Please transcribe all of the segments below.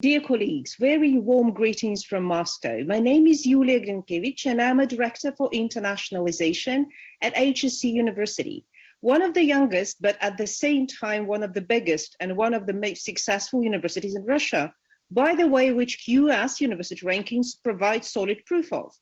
Dear colleagues, very warm greetings from Moscow. My name is Yulia Grinkevich, and I'm a Director for Internationalization at HSC University, one of the youngest, but at the same time, one of the biggest and one of the most successful universities in Russia, by the way, which QS university rankings provide solid proof of.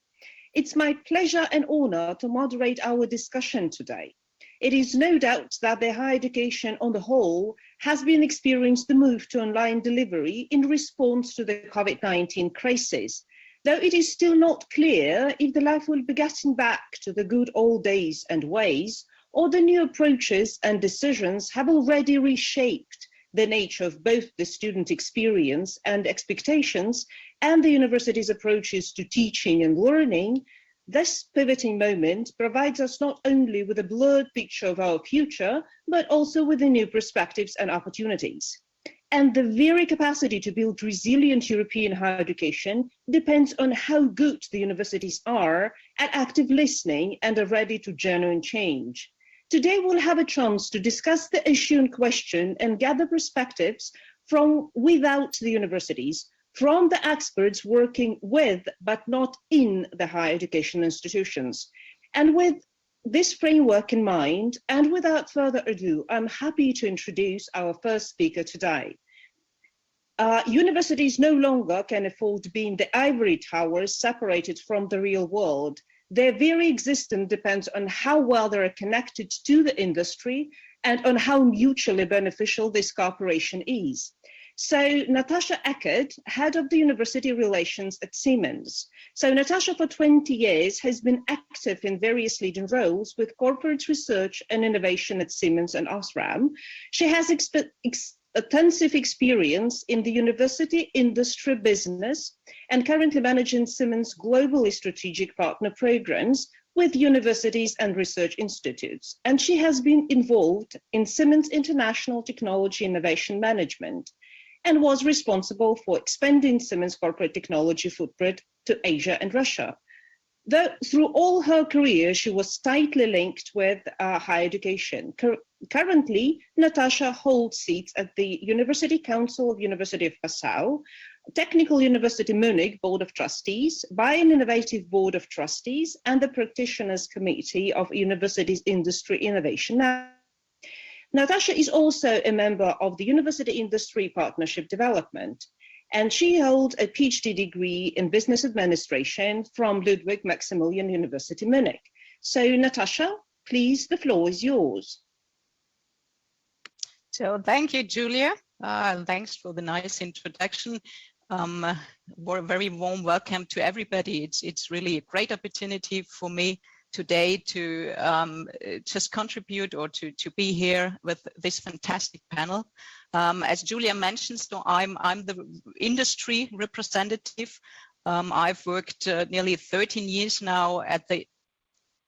It's my pleasure and honor to moderate our discussion today. It is no doubt that the higher education on the whole has been experienced the move to online delivery in response to the COVID-19 crisis, though it is still not clear if the life will be getting back to the good old days and ways, or the new approaches and decisions have already reshaped the nature of both the student experience and expectations and the university's approaches to teaching and learning. This pivoting moment provides us not only with a blurred picture of our future, but also with the new perspectives and opportunities. And the very capacity to build resilient European higher education depends on how good the universities are at active listening and are ready to genuine change. Today, we'll have a chance to discuss the issue in question and gather perspectives from without the universities, from the experts working with but not in the higher education institutions. And with this framework in mind, and without further ado, I'm happy to introduce our first speaker today. Universities no longer can afford being the ivory towers separated from the real world. Their very existence depends on how well they are connected to the industry and on how mutually beneficial this cooperation is. So Natasha Eckert, head of the university relations at Siemens. So Natasha for 20 years has been active in various leading roles with corporate research and innovation at Siemens and Osram. She has extensive experience in the university industry business and currently managing Siemens globally strategic partner programs with universities and research institutes. And she has been involved in Siemens International Technology Innovation Management and was responsible for expanding Siemens' corporate technology footprint to Asia and Russia. Though through all her career, she was tightly linked with higher education. Currently, Natasha holds seats at the University Council of University of Passau, Technical University Munich Board of Trustees, Bayern Innovative Board of Trustees, and the Practitioners Committee of Universities Industry Innovation. Natasha is also a member of the University Industry Partnership Development, and she holds a PhD degree in business administration from Ludwig Maximilian University Munich. So Natasha, please, the floor is yours. So thank you, Julia. Thanks for the nice introduction. Very warm welcome to everybody. It's really a great opportunity for me today to just contribute or to be here with this fantastic panel. As Julia mentioned, so I'm the industry representative. I've worked nearly 13 years now at the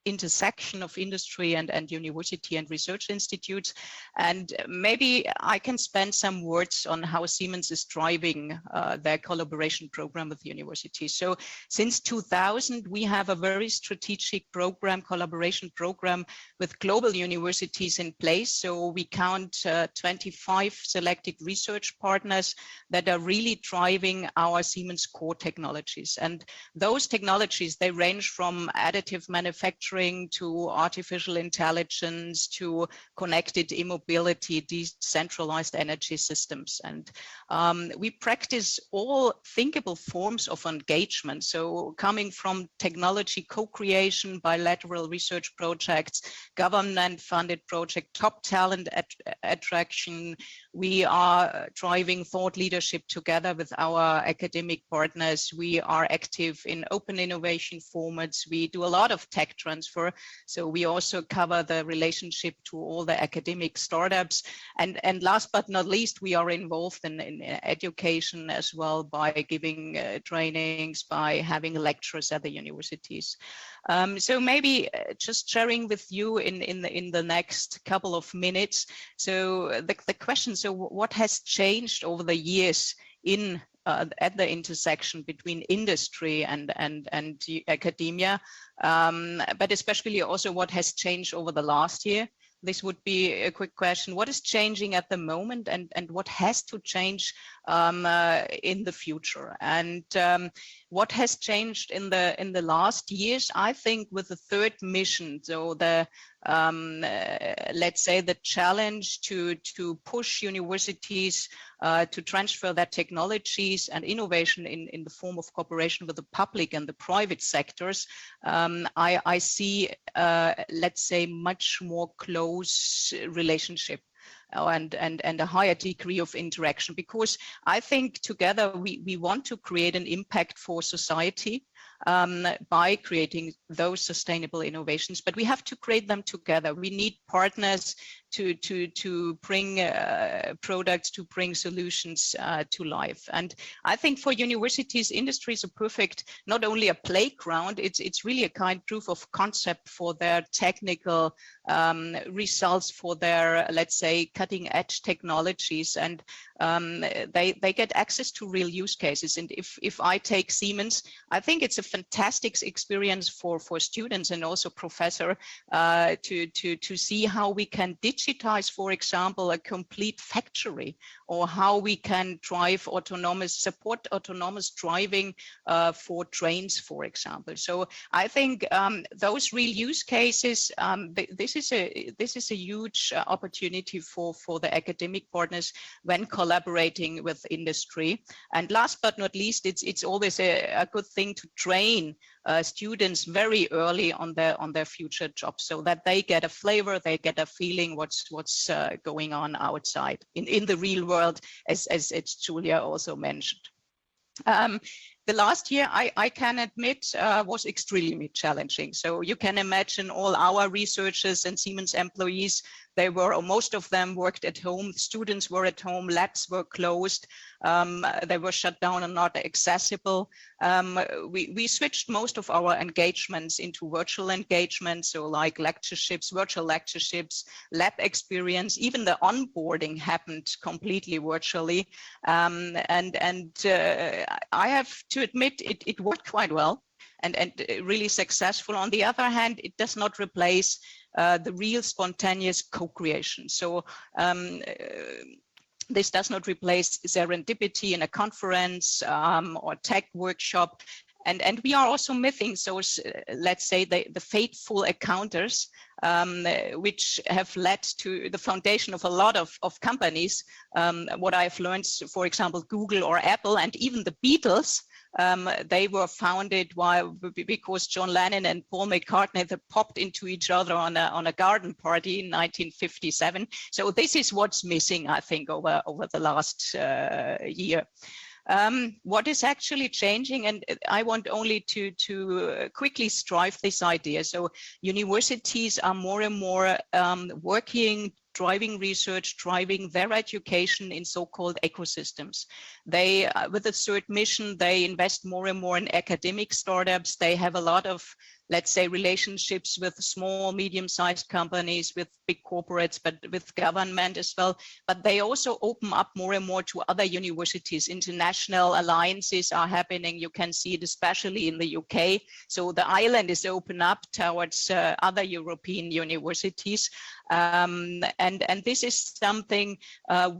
intersection of industry and university and research institutes. And maybe I can spend some words on how Siemens is driving their collaboration program with universities. So since 2000, we have a very strategic program, collaboration program with global universities in place. So we count 25 selected research partners that are really driving our Siemens core technologies. And those technologies, they range from additive manufacturing to artificial intelligence to connected e-mobility, decentralized energy systems. And we practice all thinkable forms of engagement. So coming from technology co-creation, bilateral research projects, government-funded project, top talent attraction. We are driving thought leadership together with our academic partners. We are active in open innovation formats. We do a lot of tech transfer. So we also cover the relationship to all the academic startups. And last but not least, we are involved in education as well by giving trainings, by having lectures at the universities. So maybe just sharing with you in the next couple of minutes. So the question, so what has changed over the years in at the intersection between industry and academia, but especially also what has changed over the last year. this would be a quick question. What is changing at the moment, and what has to change in the future? And what has changed in the last years? I think with the third mission, so the let's say the challenge to push universities to transfer their technologies and innovation in the form of cooperation with the public and the private sectors, I see, let's say, much more close relationship and a higher degree of interaction, because I think together we want to create an impact for society by creating those sustainable innovations, but we have to create them together. We need partners to bring products, to bring solutions to life. And I think for universities, industry is a perfect, not only a playground, it's really a kind of proof of concept for their technical results, for their, let's say, cutting edge technologies, and they get access to real use cases. And if I take Siemens, I think it's a fantastic experience for students and also professor to see how we can digitize, for example, a complete factory, or how we can support autonomous driving for trains, for example. So I think those real use cases, this is a huge opportunity for the academic partners when collaborating with industry. And last but not least, it's always a good thing to train students very early on their future jobs, so that they get a flavor, they get a feeling what's going on outside in the real world, as Julia also mentioned. The last year, I can admit, was extremely challenging. So you can imagine all our researchers and Siemens employees, most of them worked at home, students were at home, labs were closed, they were shut down and not accessible. We switched most of our engagements into virtual engagements, so like lectureships, virtual lectureships, lab experience, even the onboarding happened completely virtually. I have to admit it worked quite well and really successful. On the other hand, it does not replace the real spontaneous co-creation. So this does not replace serendipity in a conference or tech workshop. And we are also missing those, let's say, the fateful encounters, which have led to the foundation of a lot of companies. What I've learned, for example, Google or Apple, and even the Beatles, they were founded because John Lennon and Paul McCartney, they popped into each other on a garden party in 1957. So this is what's missing, I think, over the last year. What is actually changing, and I want only to quickly strive this idea. So universities are more and more driving research, driving their education in so-called ecosystems. They, with the third mission, they invest more and more in academic startups. They have a lot of, let's say, relationships with small, medium-sized companies, with big corporates, but with government as well. But they also open up more and more to other universities. International alliances are happening. You can see it especially in the UK. So the island is open up towards other European universities. And this is something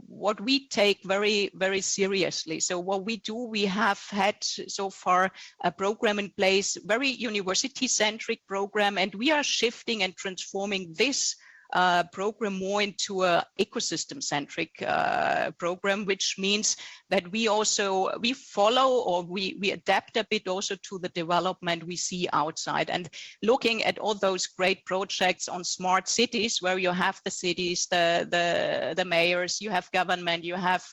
what we take very, very seriously. So what we do, we have had so far a program in place, very university-centric program, and we are shifting and transforming this program more into a ecosystem-centric program, which means that we follow, or we adapt a bit also to the development we see outside, and looking at all those great projects on smart cities, where you have the cities, the mayors, you have government, you have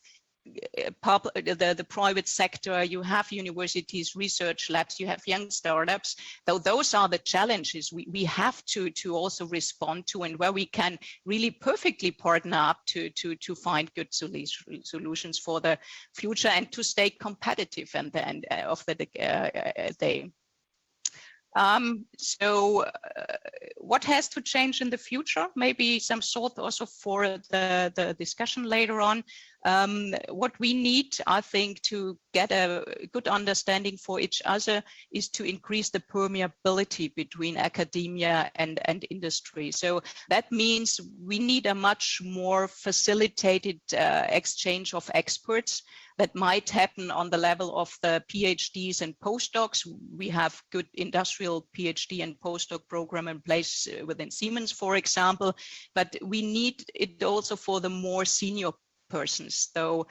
the private sector, you have universities, research labs, you have young startups. Though those are the challenges we have to also respond to, and where we can really perfectly partner up to find good solutions for the future and to stay competitive at the end of the day. What has to change in the future? Maybe some thought also for the discussion later on. What we need, I think, to get a good understanding for each other is to increase the permeability between academia and industry. So that means we need a much more facilitated exchange of experts that might happen on the level of the PhDs and postdocs. We have good industrial PhD and postdoc program in place within Siemens, for example, but we need it also for the more senior persons, though,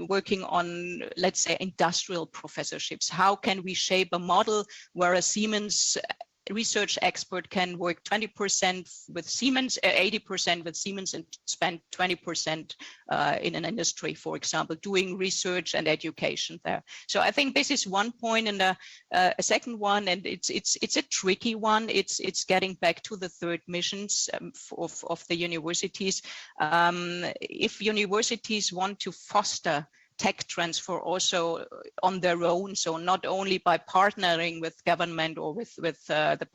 working on, let's say, industrial professorships. How can we shape a model where a Siemens research expert can work 20% with Siemens, 80% with Siemens, and spend 20% in an industry, for example, doing research and education there. So I think this is one point, and a second one, and it's a tricky one. It's getting back to the third missions of the universities. If universities want to foster tech transfer also on their own, so not only by partnering with government or with the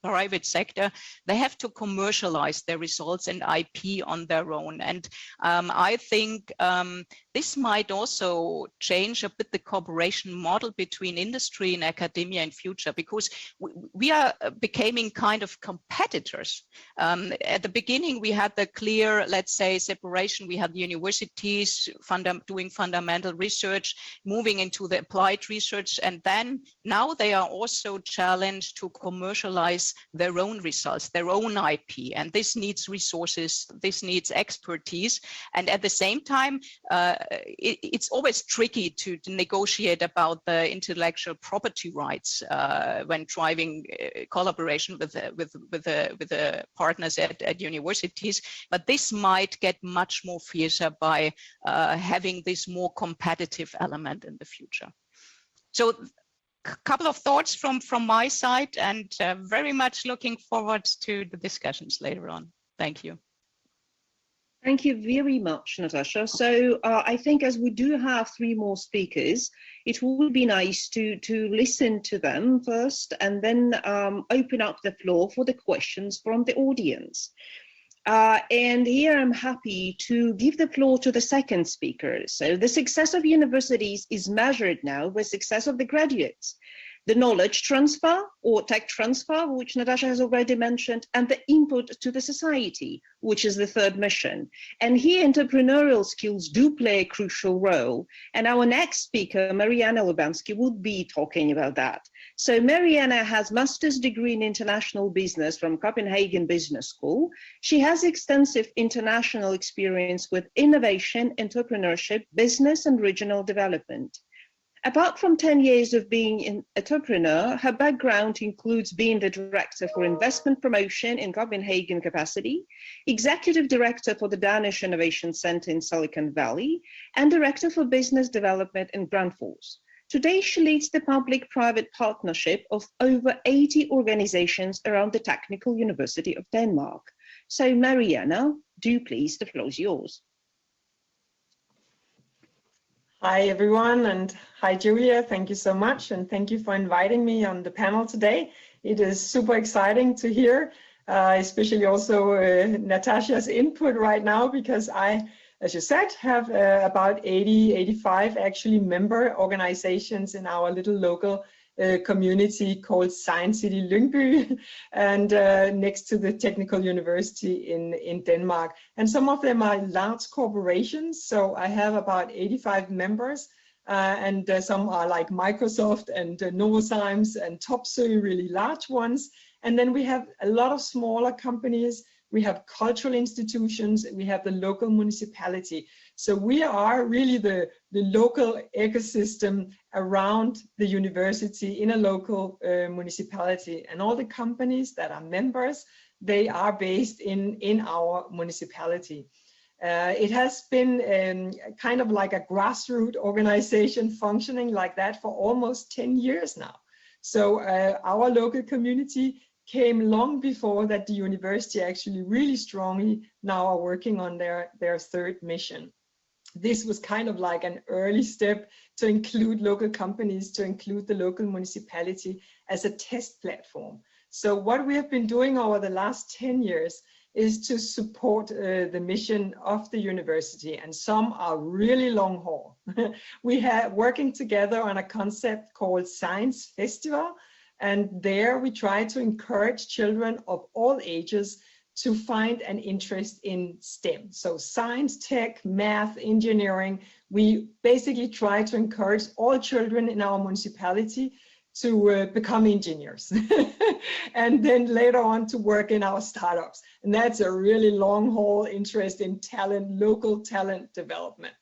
private sector, they have to commercialize their results and IP on their own. And I think this might also change a bit the cooperation model between industry and academia in future, because we are becoming kind of competitors. At the beginning, we had the clear, let's say, separation. We had universities doing fundamental research, moving into the applied research, and then now they are also challenged to commercialize their own results, their own IP, and this needs resources, this needs expertise. And at the same time, it's always tricky to negotiate about the intellectual property rights when driving collaboration with the partners at universities. But this might get much more fiercer by having this more competitive element in the future. So a couple of thoughts from my side, and very much looking forward to the discussions later on. Thank you. Thank you very much, Natasha. So I think as we do have 3 more speakers, it would be nice to listen to them first and then open up the floor for the questions from the audience. And here I'm happy to give the floor to the second speaker. So the success of universities is measured now with success of the graduates, the knowledge transfer or tech transfer, which Natasha has already mentioned, and the input to the society, which is the third mission. And here entrepreneurial skills do play a crucial role. And our next speaker, Mariana Lubansky, would be talking about that. So Mariana has master's degree in international business from Copenhagen Business School. She has extensive international experience with innovation, entrepreneurship, business, and regional development. Apart from 10 years of being an entrepreneur, her background includes being the director for investment promotion in Copenhagen capacity, executive director for the Danish Innovation Center in Silicon Valley, and director for business development in Grundfos. Today, she leads the public-private partnership of over 80 organizations around the Technical University of Denmark. So Mariana, do please, the floor is yours. Hi everyone, and hi Julia, thank you so much, and thank you for inviting me on the panel today. It is super exciting to hear, especially also Natasha's input right now, because I, as you said, have about 85 actually member organizations in our little local community called Science City Lyngby, and next to the Technical University in Denmark. And some of them are large corporations, so I have about 85 members, and some are like Microsoft and Novozymes and Topsøe, really large ones. And then we have a lot of smaller companies. We have cultural institutions, we have the local municipality. So we are really the local ecosystem around the university in a local municipality. And all the companies that are members, they are based in our municipality. It has been kind of like a grassroots organization functioning like that for almost 10 years now. So our local community came long before that the university actually really strongly now are working on their third mission. this was kind of like an early step to include local companies, to include the local municipality as a test platform. So what we have been doing over the last 10 years is to support the mission of the university, and some are really long haul. We have working together on a concept called Science Festival, and there we try to encourage children of all ages to find an interest in STEM. So science, tech, math, engineering. We basically try to encourage all children in our municipality to become engineers and then later on to work in our startups. And that's a really long haul interest in talent, local talent development.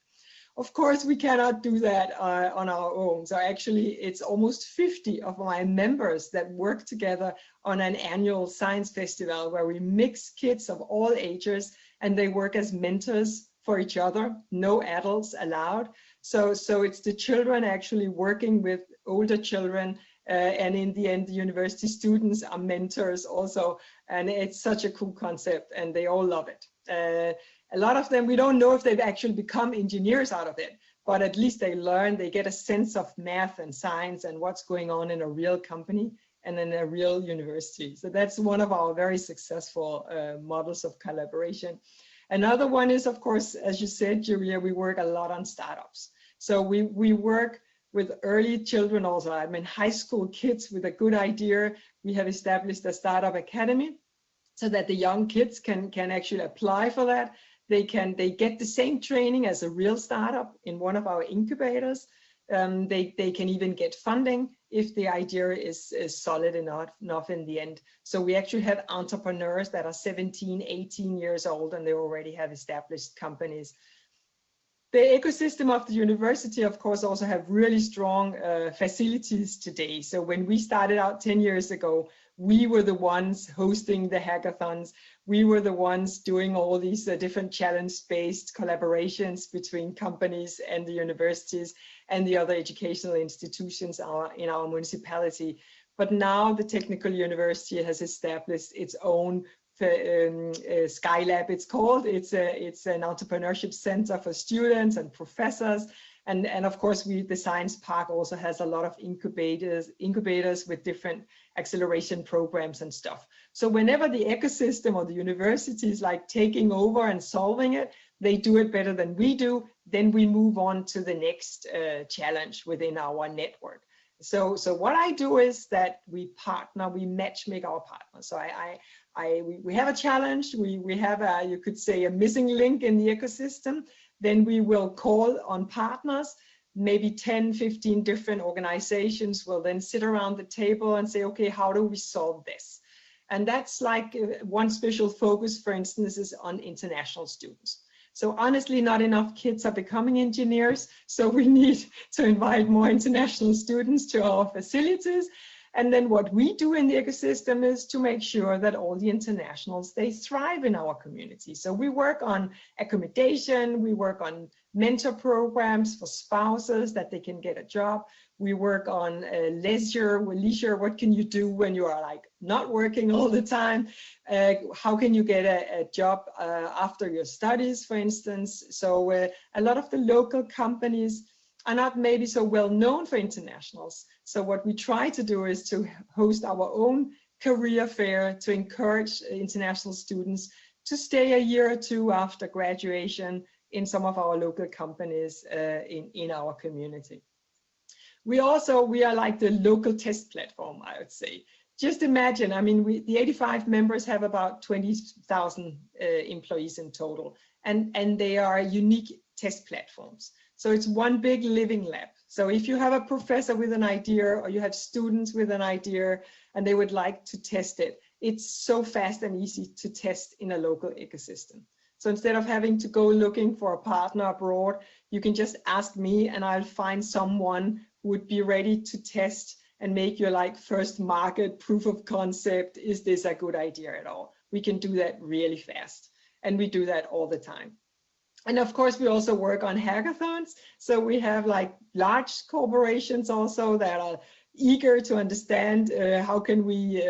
Of course, we cannot do that on our own. So actually, it's almost 50 of my members that work together on an annual science festival where we mix kids of all ages and they work as mentors for each other, no adults allowed. So it's the children actually working with older children, and in the end, the university students are mentors also. And it's such a cool concept and they all love it. A lot of them, we don't know if they've actually become engineers out of it, but at least they learn, they get a sense of math and science and what's going on in a real company and in a real university. So that's one of our very successful models of collaboration. Another one is, of course, as you said, Julia, we work a lot on startups. So we work with early children also. I mean, high school kids with a good idea. We have established a startup academy so that the young kids can actually apply for that. They get the same training as a real startup in one of our incubators. They can even get funding if the idea is solid enough in the end. So we actually have entrepreneurs that are 17, 18 years old and they already have established companies. The ecosystem of the university, of course, also have really strong facilities today. So when we started out 10 years ago, we were the ones hosting the hackathons. We were the ones doing all these different challenge-based collaborations between companies and the universities and the other educational institutions in our municipality. But now the Technical University has established its own Skylab, it's called. It's an entrepreneurship center for students and professors. And of course, the Science Park also has a lot of incubators with different acceleration programs and stuff. So whenever the ecosystem or the university is like taking over and solving it, they do it better than we do, then we move on to the next challenge within our network. So what I do is that we partner, we matchmake our partners. So we have a challenge, we have you could say a missing link in the ecosystem, then we will call on partners, maybe 10, 15 different organizations will then sit around the table and say, okay, how do we solve this? And that's like one special focus, for instance, is on international students. So honestly, not enough kids are becoming engineers, so we need to invite more international students to our facilities. And then what we do in the ecosystem is to make sure that all the internationals, they thrive in our community. So we work on accommodation, we work on mentor programs for spouses that they can get a job. We work on leisure, what can you do when you are like not working all the time? How can you get a job after your studies, for instance? So a lot of the local companies are not maybe so well known for internationals. So what we try to do is to host our own career fair to encourage international students to stay a year or two after graduation in some of our local companies in our community. We are like the local test platform, I would say. Just imagine, I mean, the 85 members have about 20,000 employees in total, and they are unique test platforms. So it's one big living lab. So if you have a professor with an idea or you have students with an idea and they would like to test it, it's so fast and easy to test in a local ecosystem. So instead of having to go looking for a partner abroad, you can just ask me and I'll find someone who would be ready to test and make your like first market proof of concept. Is this a good idea at all? We can do that really fast. And we do that all the time. And of course, we also work on hackathons. So we have like large corporations also that are eager to understand how can we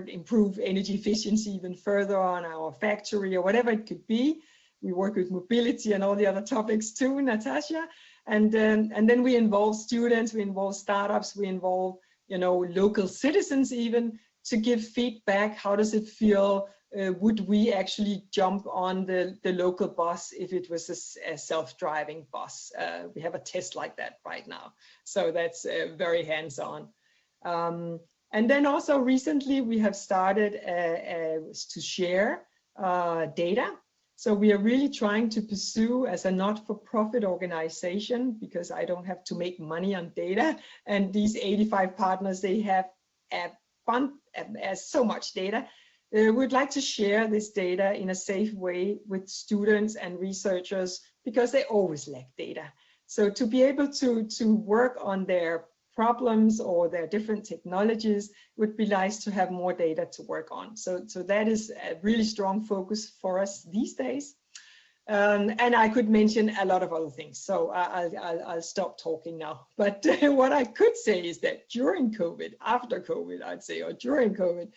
improve energy efficiency even further on our factory or whatever it could be. we work with mobility and all the other topics too, Natasha. And then we involve students, we involve startups, we involve, you know, local citizens even, to give feedback. How does it feel? Would we actually jump on the local bus if it was a self-driving bus? We have a test like that right now. So that's very hands-on. And then also recently we have started to share data. So we are really trying to pursue, as a not-for-profit organization, because I don't have to make money on data, and these 85 partners, they have so much data. We'd like to share this data in a safe way with students and researchers, because they always lack data. So to be able to work on their problems or their different technologies, would be nice to have more data to work on. So that is a really strong focus for us these days. And I could mention a lot of other things, so I'll stop talking now. But what I could say is that during COVID, after COVID, I'd say, or during COVID,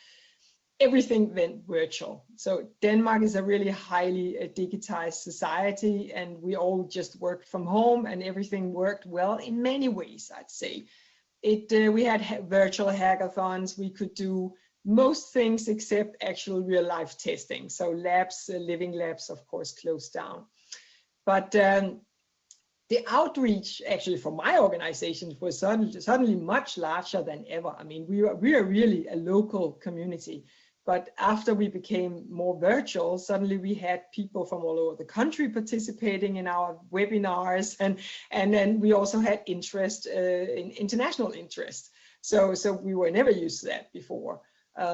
everything went virtual. So Denmark is a really highly digitized society, and we all just worked from home, and everything worked well in many ways, I'd say. We had virtual hackathons. We could do most things except actual real life testing. So labs, living labs, of course, closed down. But the outreach actually for my organization was suddenly much larger than ever. I mean, we are really a local community. But after we became more virtual, suddenly we had people from all over the country participating in our webinars, and then we also had interest in international interest. So we were never used to that before.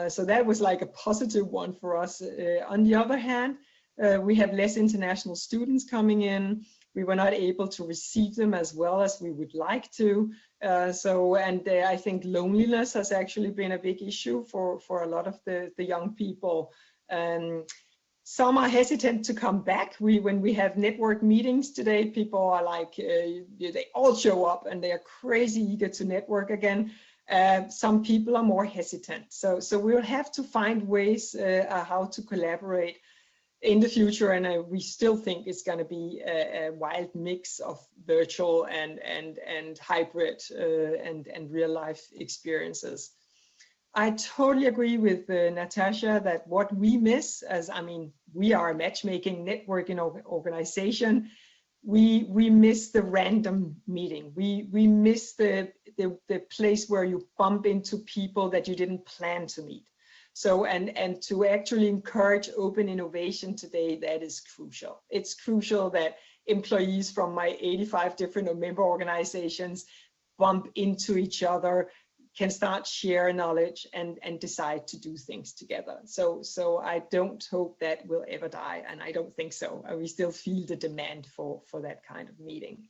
So that was like a positive one for us. On the other hand, we have less international students coming in. We were not able to receive them as well as we would like to. I think loneliness has actually been a big issue for a lot of the young people. Some are hesitant to come back. When we have network meetings today, people are like, they all show up and they are crazy eager to network again. Some people are more hesitant. So we'll have to find ways how to collaborate in the future, and we still think it's going to be a wild mix of virtual and hybrid and real life experiences. I totally agree with Natasha that what we miss, we are a matchmaking networking organization. We miss the random meeting. We miss the place where you bump into people that you didn't plan to meet. So, and to actually encourage open innovation today, that is crucial. It's crucial that employees from my 85 different member organizations bump into each other, can start share knowledge and decide to do things together. So I don't hope that will ever die, and I don't think so. We still feel the demand for that kind of meeting.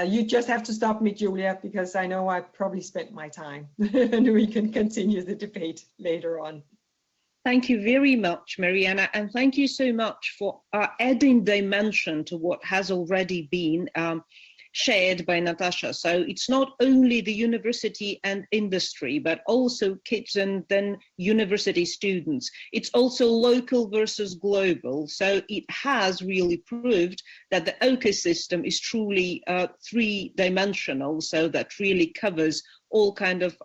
You just have to stop me, Julia, because I know I probably spent my time and we can continue the debate later on. Thank you very much, Mariana, and thank you so much for adding dimension to what has already been shared by Natasha. So it's not only the university and industry, but also kids and then university students. It's also local versus global. So it has really proved that the ecosystem is truly three-dimensional, so that really covers all kind of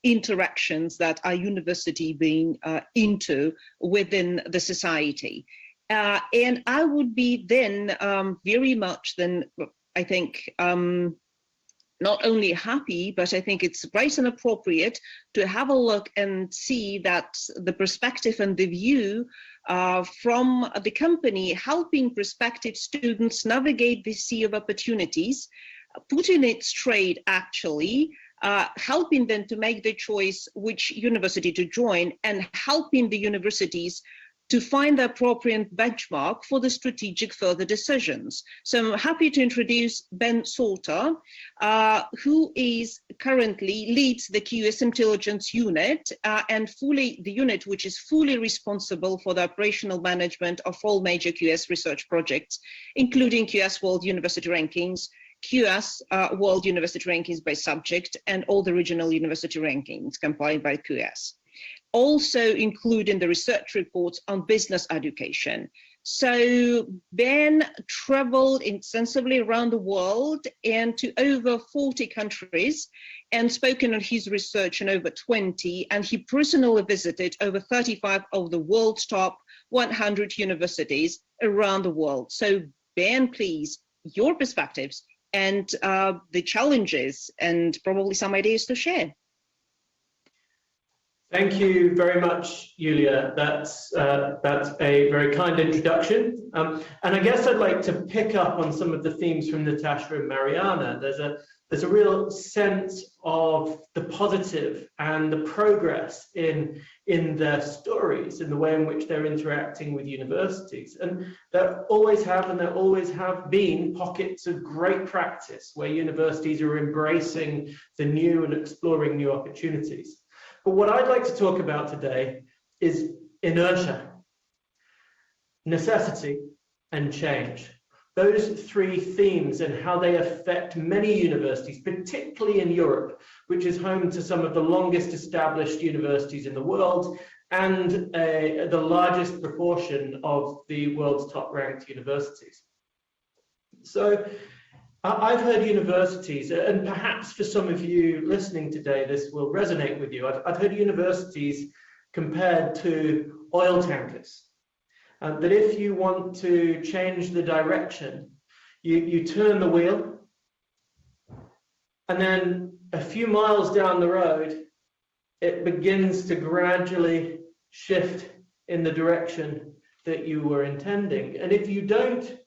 interactions that our university being into within the society. And I would be then very much then, I think, not only happy, but I think it's right and appropriate to have a look and see that the perspective and the view from the company helping prospective students navigate the sea of opportunities, putting it straight actually, helping them to make the choice which university to join, and helping the universities to find the appropriate benchmark for the strategic further decisions. So I'm happy to introduce Ben Sowter, who is currently leads the QS Intelligence Unit and the unit which is fully responsible for the operational management of all major QS research projects, including QS World University Rankings, QS World University Rankings by subject, and all the regional university rankings compiled by QS. Also including the research reports on business education. So Ben traveled extensively around the world and to over 40 countries and spoken on his research in over 20, and he personally visited over 35 of the world's top 100 universities around the world. So Ben, please, your perspectives and the challenges and probably some ideas to share. Thank you very much, Yulia. That's a very kind introduction. And I guess I'd like to pick up on some of the themes from Natasha and Mariana. There's a real sense of the positive and the progress in their stories, in the way in which they're interacting with universities. And there always have and there always have been pockets of great practice where universities are embracing the new and exploring new opportunities. But what I'd like to talk about today is inertia, necessity, and change. Those three themes and how they affect many universities, particularly in Europe, which is home to some of the longest established universities in the world and the largest proportion of the world's top ranked universities. So I've heard universities, and perhaps for some of you listening today, this will resonate with you. I've heard universities compared to oil tankers. That if you want to change the direction, you turn the wheel, and then a few miles down the road, it begins to gradually shift in the direction that you were intending. And if you don't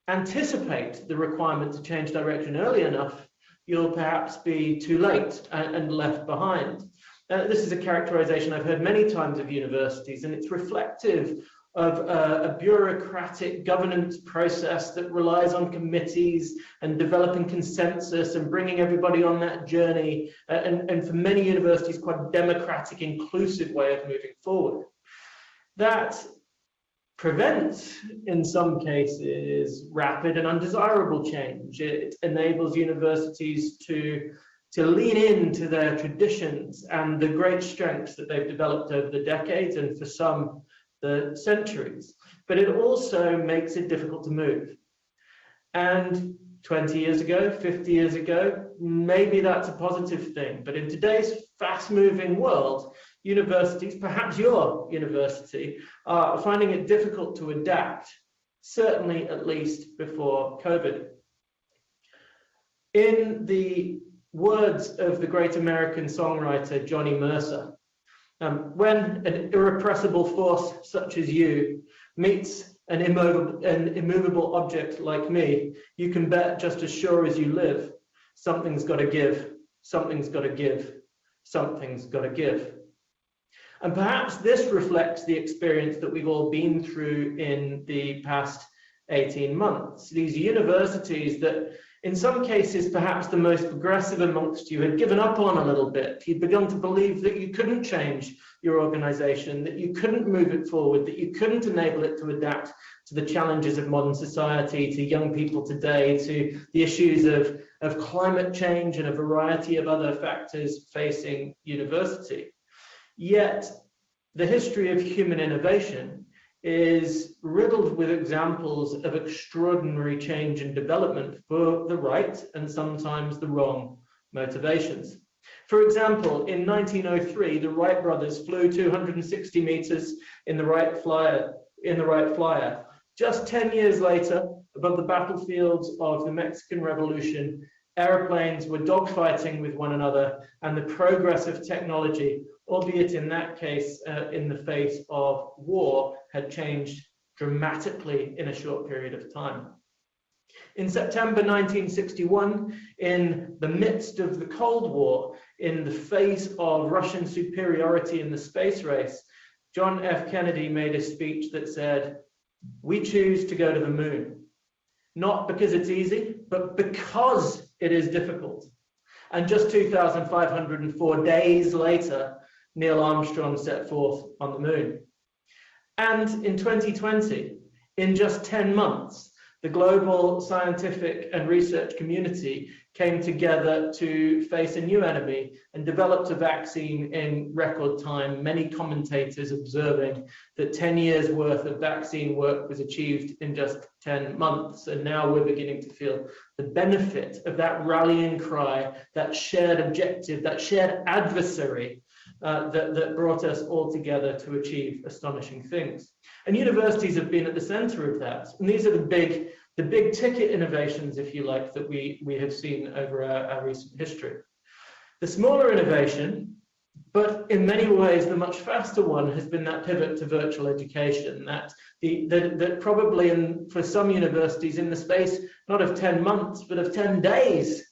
anticipate the requirement to change direction early enough, you'll perhaps be too late and left behind. This is a characterization I've heard many times of universities, and it's reflective of a bureaucratic governance process that relies on committees and developing consensus and bringing everybody on that journey, and for many universities, quite a democratic, inclusive way of moving forward. That prevents, in some cases, rapid and undesirable change. It enables universities to lean into their traditions and the great strengths that they've developed over the decades, and for some, the centuries. But it also makes it difficult to move. And 20 years ago, 50 years ago, maybe that's a positive thing. But in today's fast-moving world, universities, perhaps your university, are finding it difficult to adapt, certainly at least before COVID. In the words of the great American songwriter Johnny Mercer, when an irrepressible force such as you meets an immovable object like me, you can bet just as sure as you live, something's got to give, something's got to give, something's got to give. And perhaps this reflects the experience that we've all been through in the past 18 months. These universities that, in some cases, perhaps the most progressive amongst you had given up on a little bit. You'd begun to believe that you couldn't change your organization, that you couldn't move it forward, that you couldn't enable it to adapt to the challenges of modern society, to young people today, to the issues of climate change and a variety of other factors facing university. Yet, the history of human innovation is riddled with examples of extraordinary change and development for the right and sometimes the wrong motivations. For example, in 1903, the Wright brothers flew 260 meters in the Wright Flyer. Just 10 years later, above the battlefields of the Mexican Revolution, airplanes were dogfighting with one another, and the progress of technology, albeit in that case in the face of war, had changed dramatically in a short period of time. In September 1961, in the midst of the Cold War, in the face of Russian superiority in the space race, John F. Kennedy made a speech that said, "We choose to go to the moon, not because it's easy, but because it is difficult." And just 2,504 days later, Neil Armstrong set forth on the moon. And in 2020, in just 10 months, the global scientific and research community came together to face a new enemy and developed a vaccine in record time, many commentators observing that 10 years worth of vaccine work was achieved in just 10 months. And now we're beginning to feel the benefit of that rallying cry, that shared objective, that shared adversary that brought us all together to achieve astonishing things. And universities have been at the center of that. And these are the big ticket innovations, if you like, that we have seen over our recent history. The smaller innovation, but in many ways the much faster one, has been that pivot to virtual education, that probably for some universities in the space, not of 10 months, but of 10 days,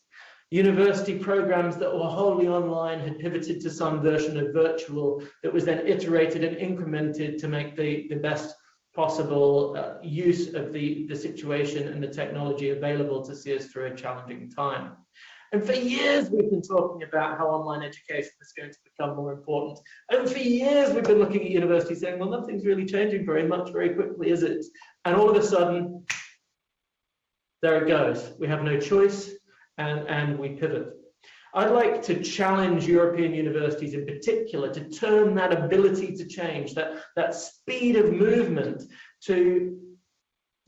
university programs that were wholly online had pivoted to some version of virtual that was then iterated and incremented to make the best possible use of the situation and the technology available to see us through a challenging time. And for years, we've been talking about how online education is going to become more important. And for years, we've been looking at universities saying, well, nothing's really changing very much very quickly, is it? And all of a sudden, there it goes. We have no choice. And we pivot. I'd like to challenge European universities in particular to turn that ability to change, that speed of movement, to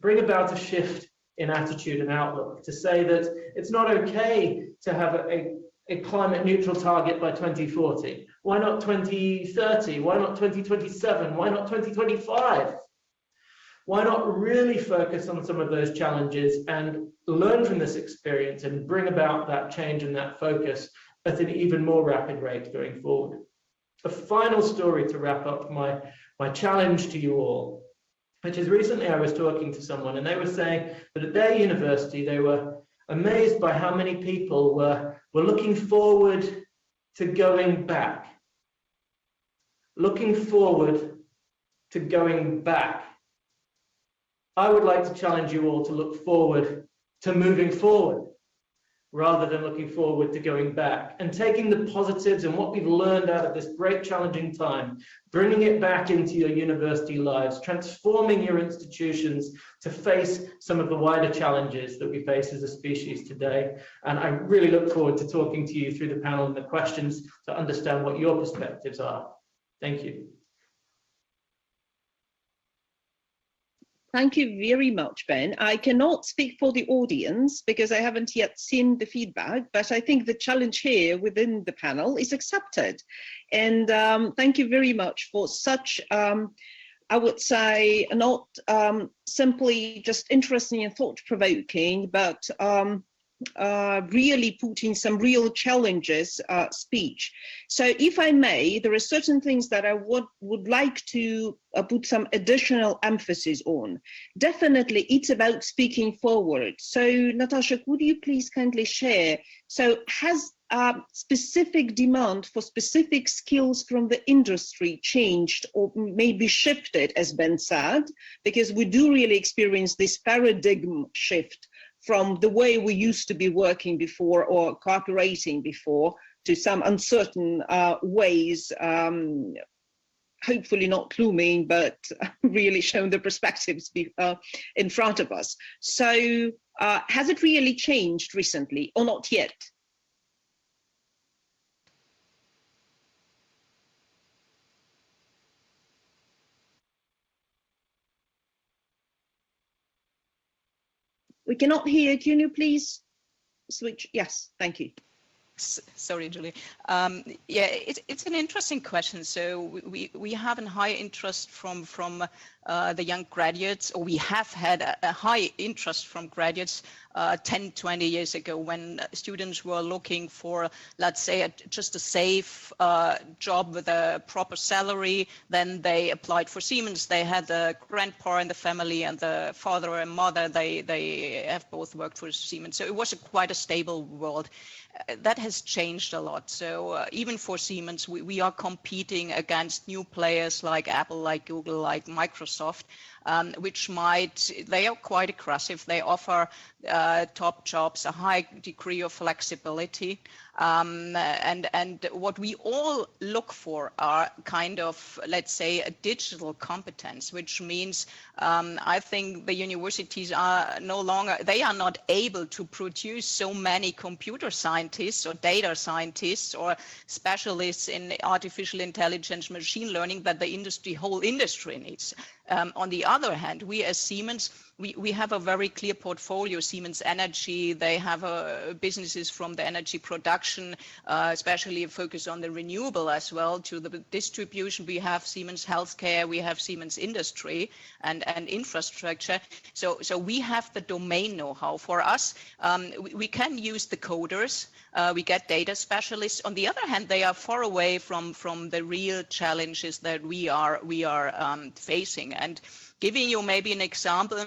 bring about a shift in attitude and outlook, to say that it's not okay to have a climate neutral target by 2040. Why not 2030? Why not 2027? Why not 2025? Why not really focus on some of those challenges and learn from this experience and bring about that change and that focus at an even more rapid rate going forward? A final story to wrap up my challenge to you all, which is recently I was talking to someone and they were saying that at their university they were amazed by how many people were looking forward to going back. Looking forward to going back. I would like to challenge you all to look forward to moving forward rather than looking forward to going back, and taking the positives and what we've learned out of this great challenging time, bringing it back into your university lives, transforming your institutions to face some of the wider challenges that we face as a species today. And I really look forward to talking to you through the panel and the questions to understand what your perspectives are. Thank you. Thank you very much, Ben. I cannot speak for the audience because I haven't yet seen the feedback, but I think the challenge here within the panel is accepted. And thank you very much for such, I would say, not simply just interesting and thought-provoking, but really putting some real challenges speech. So if I may, there are certain things that I would like to put some additional emphasis on. Definitely it's about speaking forward. So Natasha, could you please kindly share, so has specific demand for specific skills from the industry changed or maybe shifted, as Ben said, because we do really experience this paradigm shift from the way we used to be working before or cooperating before to some uncertain ways, hopefully not looming, but really showing the perspectives in front of us. So has it really changed recently or not yet? We cannot hear. Can you please switch? Yes, thank you. Sorry, Julie. Yeah, it's an interesting question. So we have a high interest from the young graduates, or we have had a high interest from graduates 10, 20 years ago when students were looking for, let's say, just a safe job with a proper salary. Then they applied for Siemens. They had a grandpa in the family and the father and mother. They have both worked for Siemens. So it was quite a stable world. That has changed a lot. So even for Siemens, we are competing against new players like Apple, like Google, like Microsoft. which they are quite aggressive. They offer top jobs, a high degree of flexibility. And what we all look for are kind of, let's say, a digital competence, which means I think the universities are they are not able to produce so many computer scientists or data scientists or specialists in artificial intelligence, machine learning that the whole industry needs. On the other hand, we as Siemens, we have a very clear portfolio. Siemens Energy, they have businesses from the energy production, especially focus on the renewable as well, to the distribution. We have Siemens Healthcare, we have Siemens Industry and infrastructure. So we have the domain know-how. For us, we can use the coders, we get data specialists. On the other hand, they are far away from the real challenges that we are facing. And giving you maybe an example,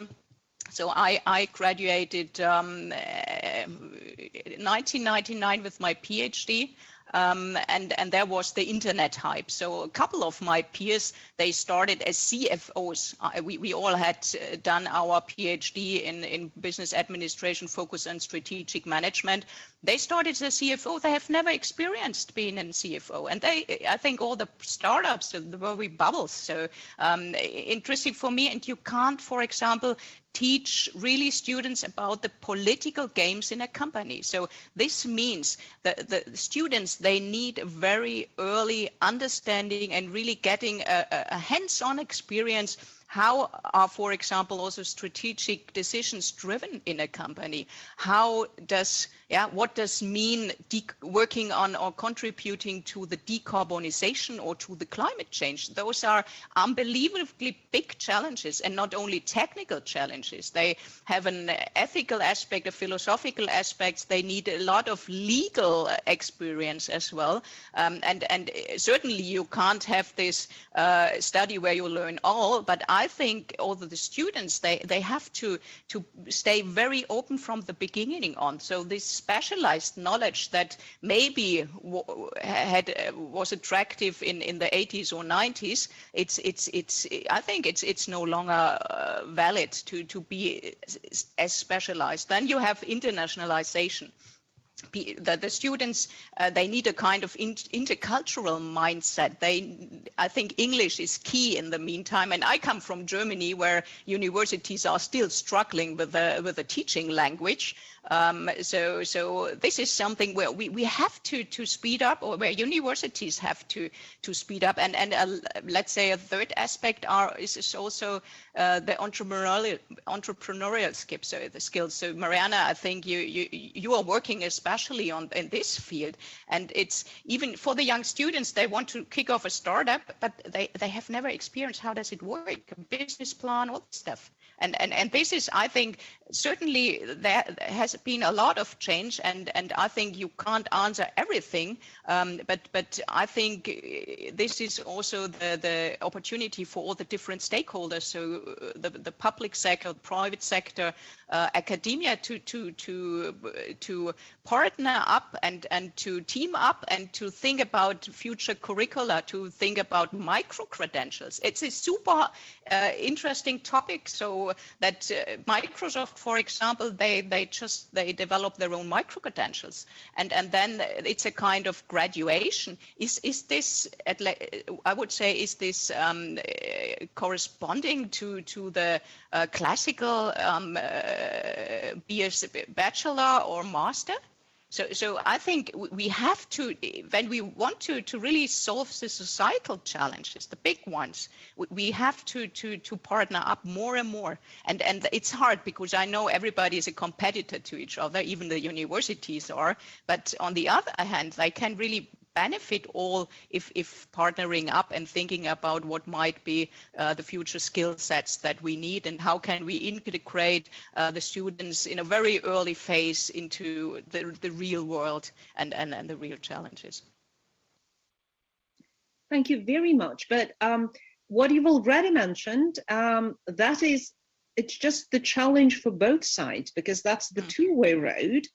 so I graduated 1999 with my PhD. And there was the internet hype. So a couple of my peers, they started as CFOs. We all had done our PhD in business administration, focus on strategic management. They started as CFO. They have never experienced being a CFO. And I think all the startups were bubbles. So interesting for me. And you can't, for example, teach really students about the political games in a company. So this means that the students, they need a very early understanding and really getting a hands-on experience. How are, for example, also strategic decisions driven in a company? What does mean working on or contributing to the decarbonization or to the climate change? Those are unbelievably big challenges, and not only technical challenges. They have an ethical aspect, a philosophical aspect. They need a lot of legal experience as well. And certainly you can't have this study where you learn all, but I think all of the students, they have to stay very open from the beginning on. So this specialized knowledge that maybe was attractive in the 80s or 90s, I think it's no longer valid to be as specialized. Then you have internationalization. The students, they need a kind of intercultural mindset. I think English is key in the meantime. And I come from Germany, where universities are still struggling with the teaching language. So this is something where we have to speed up, or where universities have to speed up. And let's say a third aspect is also the entrepreneurial skills. So Mariana, I think you are working especially in this field, and it's even for the young students, they want to kick off a startup, but they have never experienced how does it work, a business plan, all this stuff. And this is, I think, certainly there has been a lot of change, and I think you can't answer everything, but I think this is also the opportunity for all the different stakeholders, so the public sector, private sector, academia to partner up and to team up and to think about future curricula, to think about micro-credentials. It's a super interesting topic, so that Microsoft, for example, they develop their own micro-credentials, and then it's a kind of graduation. Is this, I would say, is this corresponding to the classical bachelor or master? So I think we have to, when we want to really solve the societal challenges, the big ones, we have to partner up more and more. And it's hard because I know everybody is a competitor to each other, even the universities are. But on the other hand, they can really benefit all if partnering up and thinking about what might be the future skill sets that we need, and how can we integrate the students in a very early phase into the real world and the real challenges. Thank you very much. But what you've already mentioned, it's just the challenge for both sides, because that's the two-way road.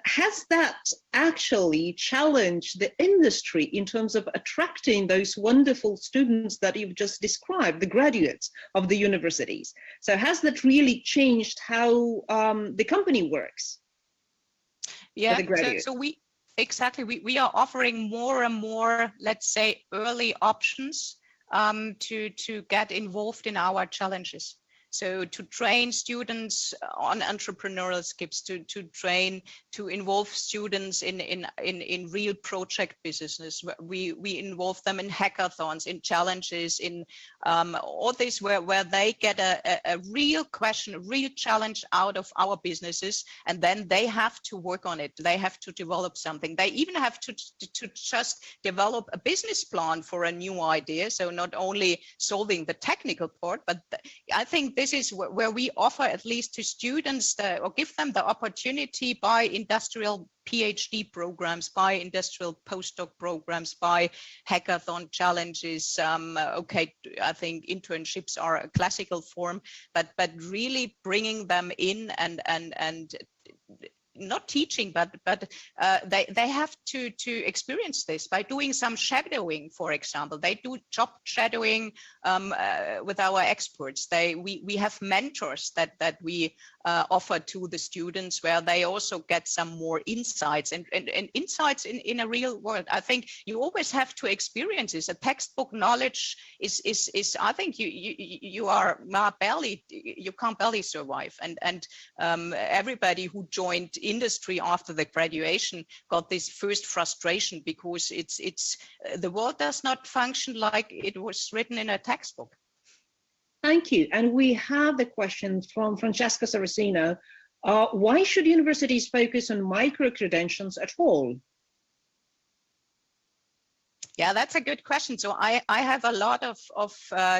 Has that actually challenged the industry in terms of attracting those wonderful students that you've just described, the graduates of the universities? So has that really changed how the company works? Yeah, so we are offering more and more, let's say, early options to get involved in our challenges. So to train students on entrepreneurial skills, to train, to involve students in real project business. We involve them in hackathons, in challenges, in all this where they get a real question, a real challenge out of our businesses, and then they have to work on it. They have to develop something. They even have to just develop a business plan for a new idea. So not only solving the technical part, but I think this is where we offer, at least to students, or give them the opportunity by industrial PhD programs, by industrial postdoc programs, by hackathon challenges. Okay, I think internships are a classical form, but really bringing them in and not teaching, but they have to experience this by doing some shadowing. For example, they do job shadowing with our experts. We have mentors that we offer to the students, where they also get some more insights and insights in a real world. I think you always have to experience this. A textbook knowledge is I think you can't barely survive. And everybody who joined industry after the graduation got this first frustration, because it's the world does not function like it was written in a textbook. Thank you. And we have the question from Francesca Saracino. Why should universities focus on micro-credentials at all? Yeah, that's a good question. So I have a lot of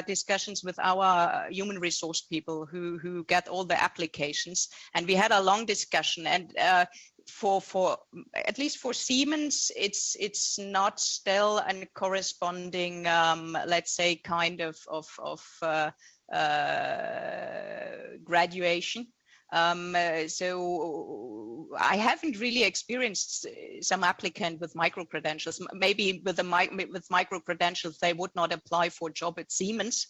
discussions with our human resource people who get all the applications, and we had a long discussion. And for at least for Siemens, it's not still a corresponding, let's say, kind of graduation. So I haven't really experienced some applicant with micro-credentials. Maybe with micro-credentials, they would not apply for a job at Siemens.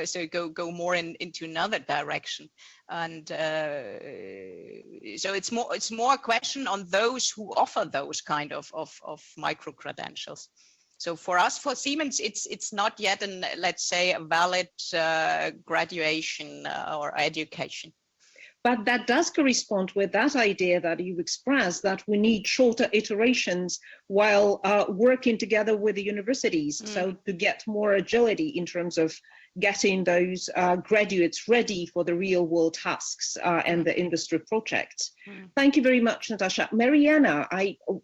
So go more into another direction. And so it's more a question on those who offer those kind of micro-credentials. So for us, for Siemens, it's not yet let's say, a valid graduation or education. But that does correspond with that idea that you expressed, that we need shorter iterations while working together with the universities. So to get more agility in terms of getting those graduates ready for the real world tasks and the industry projects. Thank you very much, Natasha. Mariana,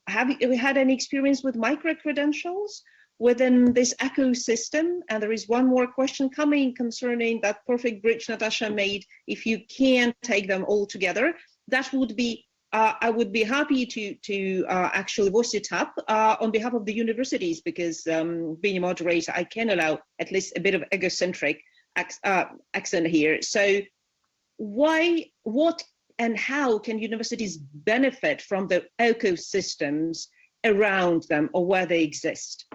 have you had any experience with micro-credentials within this ecosystem? And there is one more question coming concerning that perfect bridge Natasha made. If you can take them all together, that would be, I would be happy to actually voice it up on behalf of the universities, because being a moderator, I can allow at least a bit of egocentric accent here. So what and how can universities benefit from the ecosystems around them or where they exist?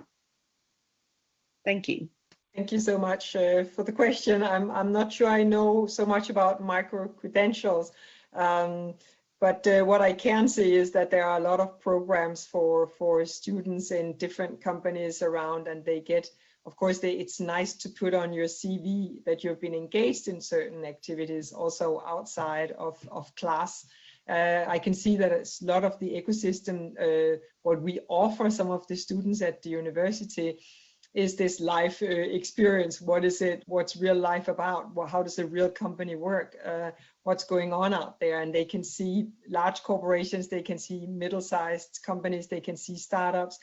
Thank you. Thank you so much for the question. I'm not sure I know so much about micro-credentials, but what I can say is that there are a lot of programs for students in different companies around, and they get, of course, it's nice to put on your CV that you've been engaged in certain activities also outside of class. I can see that it's a lot of the ecosystem, what we offer some of the students at the university is this life experience. What is it? What's real life about? Well, how does a real company work? What's going on out there? And they can see large corporations, they can see middle-sized companies, they can see startups,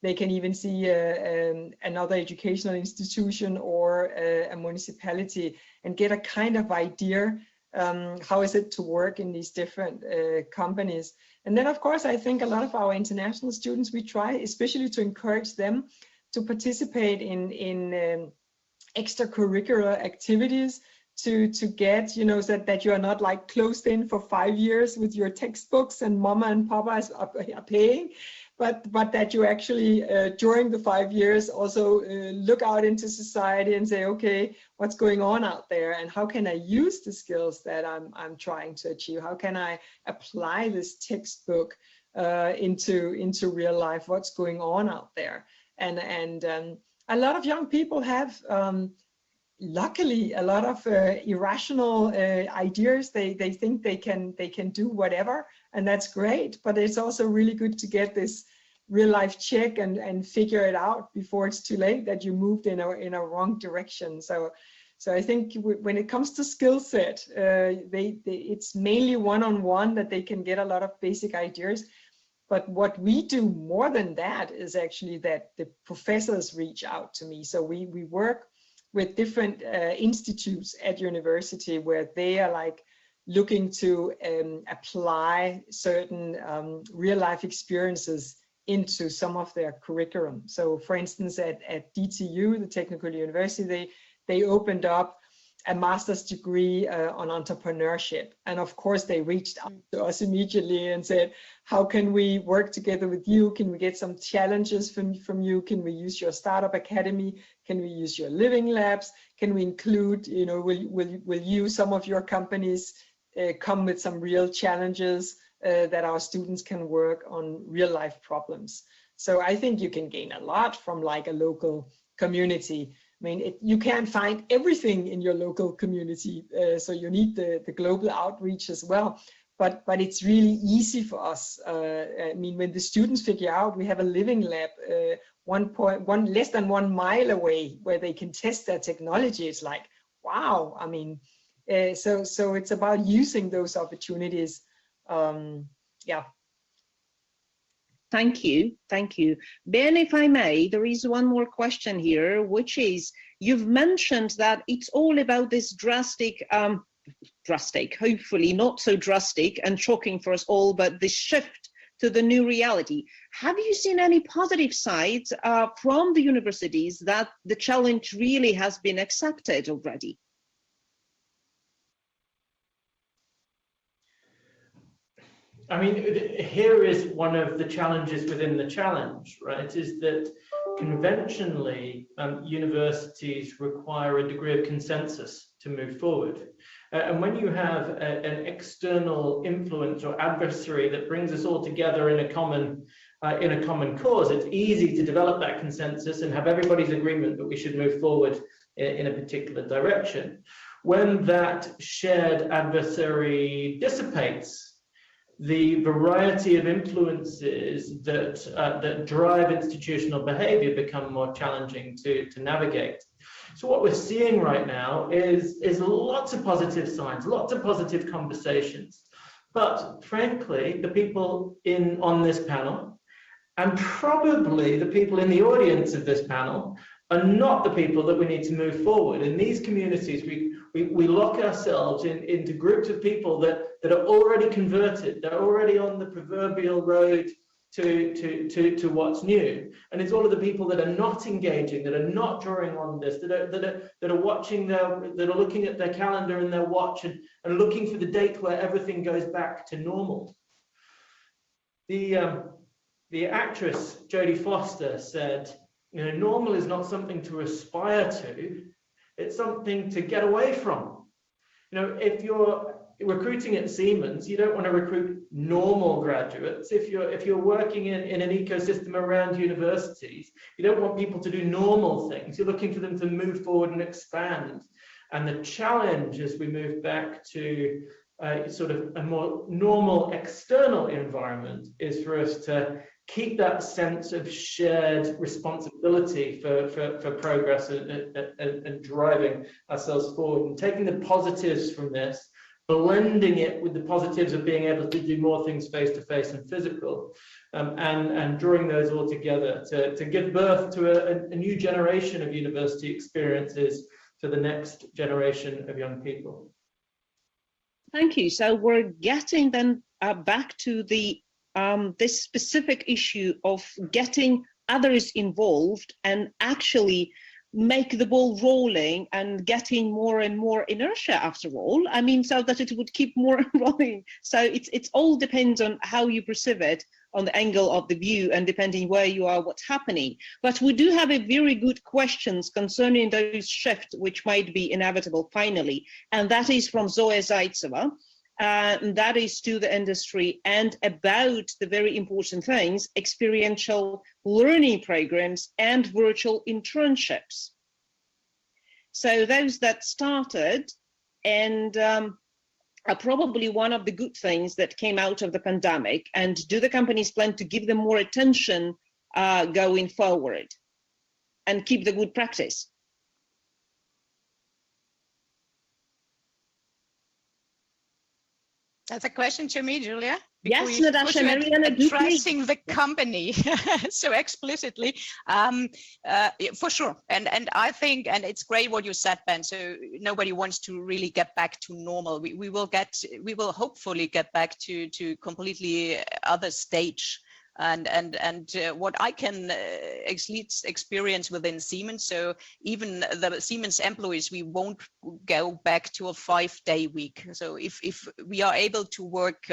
they can even see another educational institution or a municipality, and get a kind of idea how is it to work in these different companies. And then, of course, I think a lot of our international students, we try especially to encourage them to participate in extracurricular activities, to get, you know, that you are not like closed in for 5 years with your textbooks and mama and papa are paying, but that you actually during the 5 years also look out into society and say, okay, what's going on out there, and how can I use the skills that I'm trying to achieve? How can I apply this textbook into real life? What's going on out there? And a lot of young people have luckily a lot of irrational ideas. They think they can do whatever, and that's great, but it's also really good to get this real life check and figure it out before it's too late that you moved in a wrong direction. So I think when it comes to skill set, it's mainly one-on-one that they can get a lot of basic ideas. But what we do more than that is actually that the professors reach out to me. So we work with different institutes at university where they are like looking to apply certain real life experiences into some of their curriculum. So for instance, at DTU, the Technical University, they opened up a master's degree on entrepreneurship. And of course, they reached out to us immediately and said, how can we work together with you? Can we get some challenges from you? Can we use your startup academy? Can we use your living labs? Can we include, you know, will you, some of your companies come with some real challenges that our students can work on real life problems? So I think you can gain a lot from like a local community. I mean, you can't find everything in your local community, so you need the global outreach as well. But it's really easy for us. I mean, when the students figure out we have a living lab less than 1 mile away where they can test their technology, it's like, wow. I mean, so it's about using those opportunities. Yeah. Thank you. Ben, if I may, there is one more question here, which is, you've mentioned that it's all about this drastic, hopefully not so drastic and shocking for us all, but this shift to the new reality. Have you seen any positive sides from the universities that the challenge really has been accepted already? I mean, here is one of the challenges within the challenge, right? Is that conventionally, universities require a degree of consensus to move forward. And when you have an external influence or adversary that brings us all together in a common cause, it's easy to develop that consensus and have everybody's agreement that we should move forward in a particular direction. When that shared adversary dissipates, the variety of influences that drive institutional behavior become more challenging to navigate. So what we're seeing right now is lots of positive signs, lots of positive conversations. But frankly, the people on this panel, and probably the people in the audience of this panel, are not the people that we need to move forward. In these communities, we lock ourselves into groups of people that are already converted, they're already on the proverbial road to what's new. And it's all of the people that are not engaging, that are not drawing on this, that are watching that are looking at their calendar and their watch and looking for the date where everything goes back to normal. The actress Jodie Foster said, you know, normal is not something to aspire to, it's something to get away from. You know, if you're recruiting at Siemens, you don't want to recruit normal graduates. If you're working in an ecosystem around universities, you don't want people to do normal things. You're looking for them to move forward and expand. And the challenge as we move back to sort of a more normal external environment is for us to keep that sense of shared responsibility for progress and driving ourselves forward and taking the positives from this, blending it with the positives of being able to do more things face-to-face and physical, and drawing those all together to give birth to a new generation of university experiences for the next generation of young people. Thank you. So we're getting then back to the this specific issue of getting others involved and actually make the ball rolling and getting more and more inertia after all. I mean, so that it would keep more rolling. So it's all depends on how you perceive it, on the angle of the view, and depending where you are, what's happening. But we do have a very good questions concerning those shifts, which might be inevitable finally. And that is from Zoya Zaitseva. And that is to the industry and about the very important things, experiential learning programs and virtual internships. So those that started and are probably one of the good things that came out of the pandemic. And do the companies plan to give them more attention going forward and keep the good practice? That's a question to me, Julia. Yes, Natasha, Mariana, addressing the company so explicitly, for sure. And I think, and it's great what you said, Ben. So nobody wants to really get back to normal. We will hopefully get back to completely other stage. And what I can experience within Siemens, so even the Siemens employees, we won't go back to a 5-day week. So if we are able to work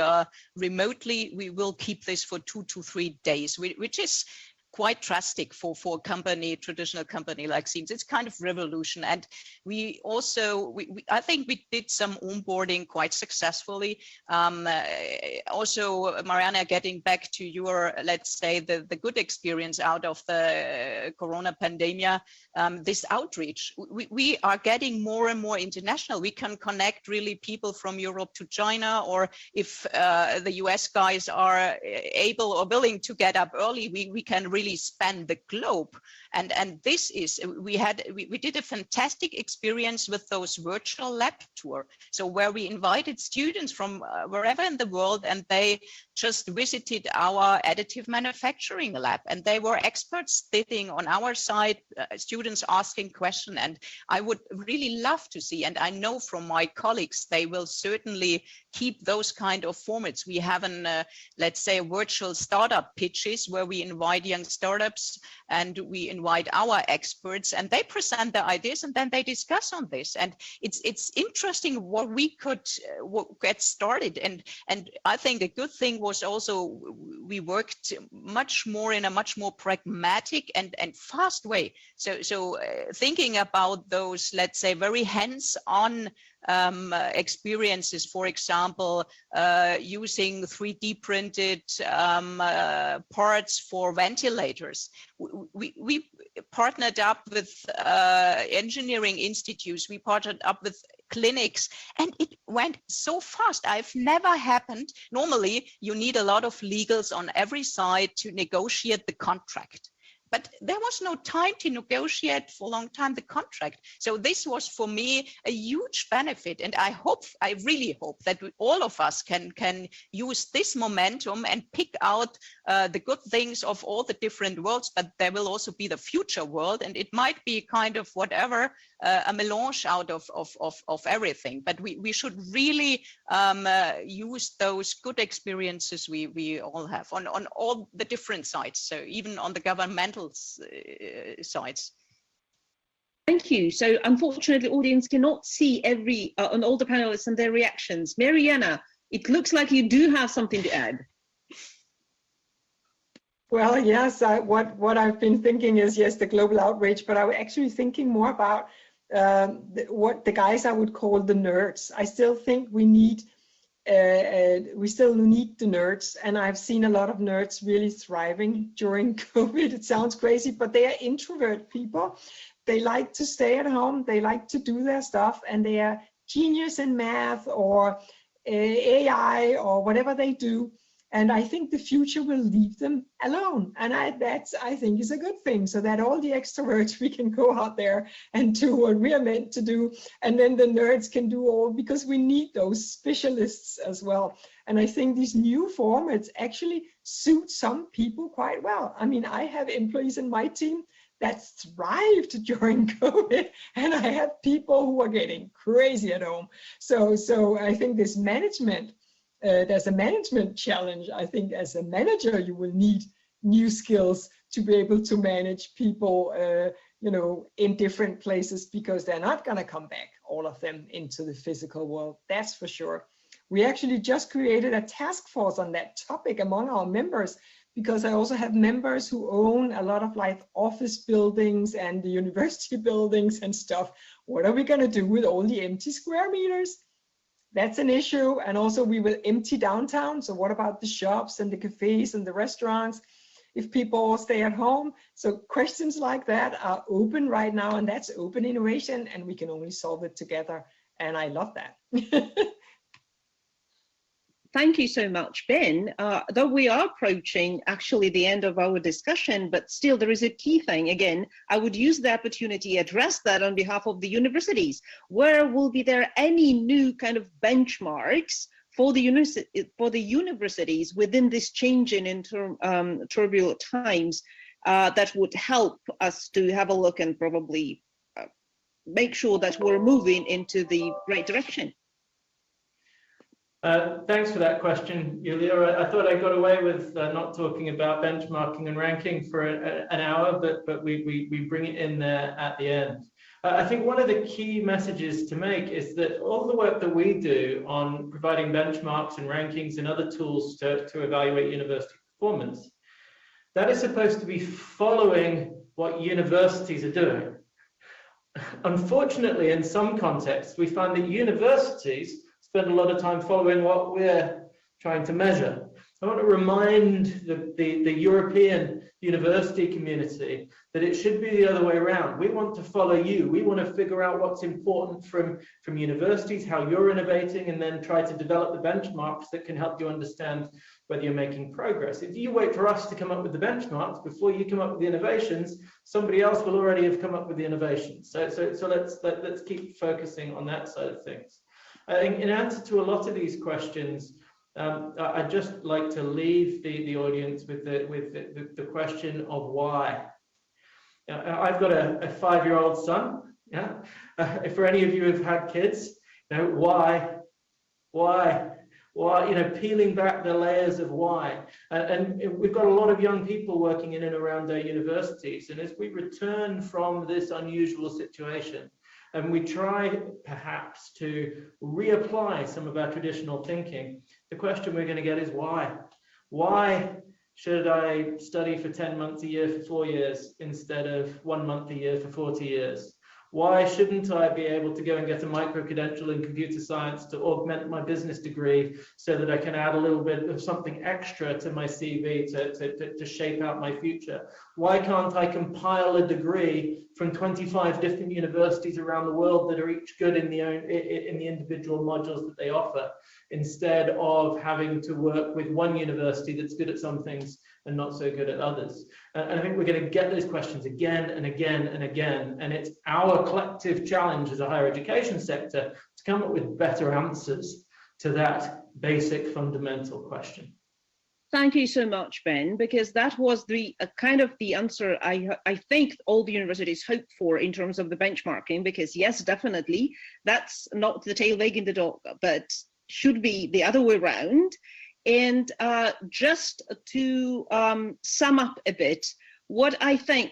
remotely, we will keep this for 2 to 3 days, which is quite drastic for a company, traditional company like Siemens. It's kind of revolution. And we also, I think we did some onboarding quite successfully. Also, Mariana, getting back to your, let's say, the good experience out of the Corona pandemia, this outreach, we are getting more and more international. We can connect really people from Europe to China, or if the US guys are able or willing to get up early, we can really span the globe. And this is, we did a fantastic experience with those virtual lab tour. So where we invited students from wherever in the world, and they just visited our additive manufacturing lab, and they were experts sitting on our side, students asking questions. And I would really love to see, and I know from my colleagues, they will certainly keep those kind of formats. We have let's say, virtual startup pitches where we invite young startups and we invite our experts, and they present their ideas, and then they discuss on this. And it's interesting what we could get started. And I think a good thing was also we worked much more in a much more pragmatic and fast way. So thinking about those, let's say, very hands-on experiences, for example, using 3D printed parts for ventilators. We partnered up with engineering institutes, we partnered up with clinics, and it went so fast. I've never happened. Normally, you need a lot of legals on every side to negotiate the contract. But there was no time to negotiate for a long time the contract. So this was for me a huge benefit. And I really hope that all of us can use this momentum and pick out the good things of all the different worlds, but there will also be the future world. And it might be kind of whatever, a melange out of everything. But we should really use those good experiences we all have on all the different sides. So even on the governmental sides. Thank you. So unfortunately, the audience cannot see on all the panelists and their reactions. Mariana, it looks like you do have something to add. Well, yes, what I've been thinking is, yes, the global outreach, but I was actually thinking more about what the guys I would call the nerds. I still think we still need the nerds, and I've seen a lot of nerds really thriving during COVID. It sounds crazy, but they are introvert people. They like to stay at home, they like to do their stuff, and they are genius in math or AI or whatever they do. And I think the future will leave them alone. And I think is a good thing, so that all the extroverts, we can go out there and do what we are meant to do. And then the nerds can do all, because we need those specialists as well. And I think these new formats actually suit some people quite well. I mean, I have employees in my team that thrived during COVID, and I have people who are getting crazy at home. So I think this management, there's a management challenge. I think as a manager, you will need new skills to be able to manage people, you know, in different places, because they're not going to come back, all of them, into the physical world. That's for sure. We actually just created a task force on that topic among our members, because I also have members who own a lot of like office buildings and the university buildings and stuff. What are we going to do with all the empty square meters? That's an issue. And also we will empty downtown. So what about the shops and the cafes and the restaurants if people stay at home? So questions like that are open right now, and that's open innovation, and we can only solve it together. And I love that. Thank you so much, Ben. Though we are approaching actually the end of our discussion, but still there is a key thing. Again, I would use the opportunity to address that on behalf of the universities. Where will be there any new kind of benchmarks for the universities within this changing in turbulent times that would help us to have a look and probably make sure that we're moving into the right direction? Thanks for that question, Yulia. I thought I got away with not talking about benchmarking and ranking for an hour, but we bring it in there at the end. I think one of the key messages to make is that all the work that we do on providing benchmarks and rankings and other tools to evaluate university performance, that is supposed to be following what universities are doing. Unfortunately, in some contexts, we find that universities spend a lot of time following what we're trying to measure. I want to remind the European university community that it should be the other way around. We want to follow you. We want to figure out what's important from universities, how you're innovating, and then try to develop the benchmarks that can help you understand whether you're making progress. If you wait for us to come up with the benchmarks before you come up with the innovations, somebody else will already have come up with the innovations. So let's keep focusing on that side of things. I think in answer to a lot of these questions, I'd just like to leave the audience with the question of why. I've got a 5-year-old son. Yeah, for any of you who've had kids, you know, why? You know, peeling back the layers of why. And we've got a lot of young people working in and around our universities, and as we return from this unusual situation, and we try perhaps to reapply some of our traditional thinking, the question we're going to get is why? Why should I study for 10 months a year for 4 years instead of 1 month a year for 40 years? Why shouldn't I be able to go and get a micro-credential in computer science to augment my business degree so that I can add a little bit of something extra to my CV to shape out my future? Why can't I compile a degree from 25 different universities around the world that are each good in the individual modules that they offer, instead of having to work with one university that's good at some things and not so good at others? And I think we're going to get those questions again and again and again, and it's our collective challenge as a higher education sector to come up with better answers to that basic fundamental question. Thank you so much, Ben, because that was the kind of the answer I think all the universities hope for in terms of the benchmarking, because yes, definitely, that's not the tail wagging the dog, but should be the other way around. And just to sum up a bit, what I think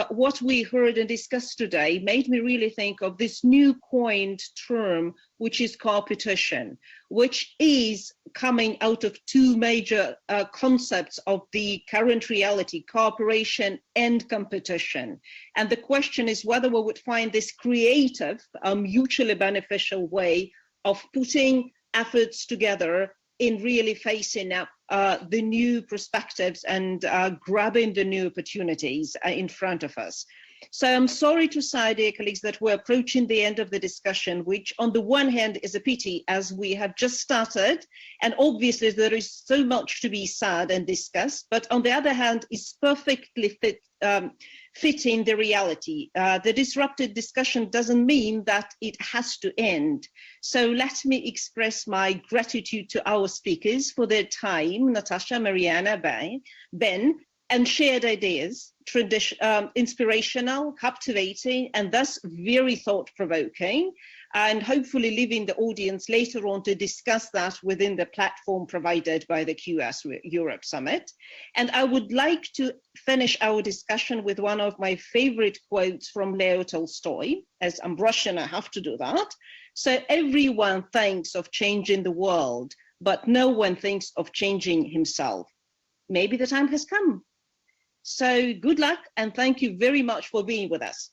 what we heard and discussed today made me really think of this new coined term, which is competition, which is coming out of two major concepts of the current reality: cooperation and competition. And the question is whether we would find this creative, mutually beneficial way of putting efforts together in really facing up the new perspectives and grabbing the new opportunities in front of us. So I'm sorry to say, dear colleagues, that we're approaching the end of the discussion, which on the one hand is a pity as we have just started, and obviously there is so much to be said and discussed, but on the other hand is perfectly fitting the reality. The disrupted discussion doesn't mean that it has to end. So let me express my gratitude to our speakers for their time, Natasha, Mariana, Ben, and shared ideas, inspirational, captivating, and thus very thought-provoking. and hopefully leaving the audience later on to discuss that within the platform provided by the QS Europe Summit. And I would like to finish our discussion with one of my favorite quotes from Leo Tolstoy. As I'm Russian, I have to do that. So everyone thinks of changing the world, but no one thinks of changing himself. Maybe the time has come. So good luck and thank you very much for being with us.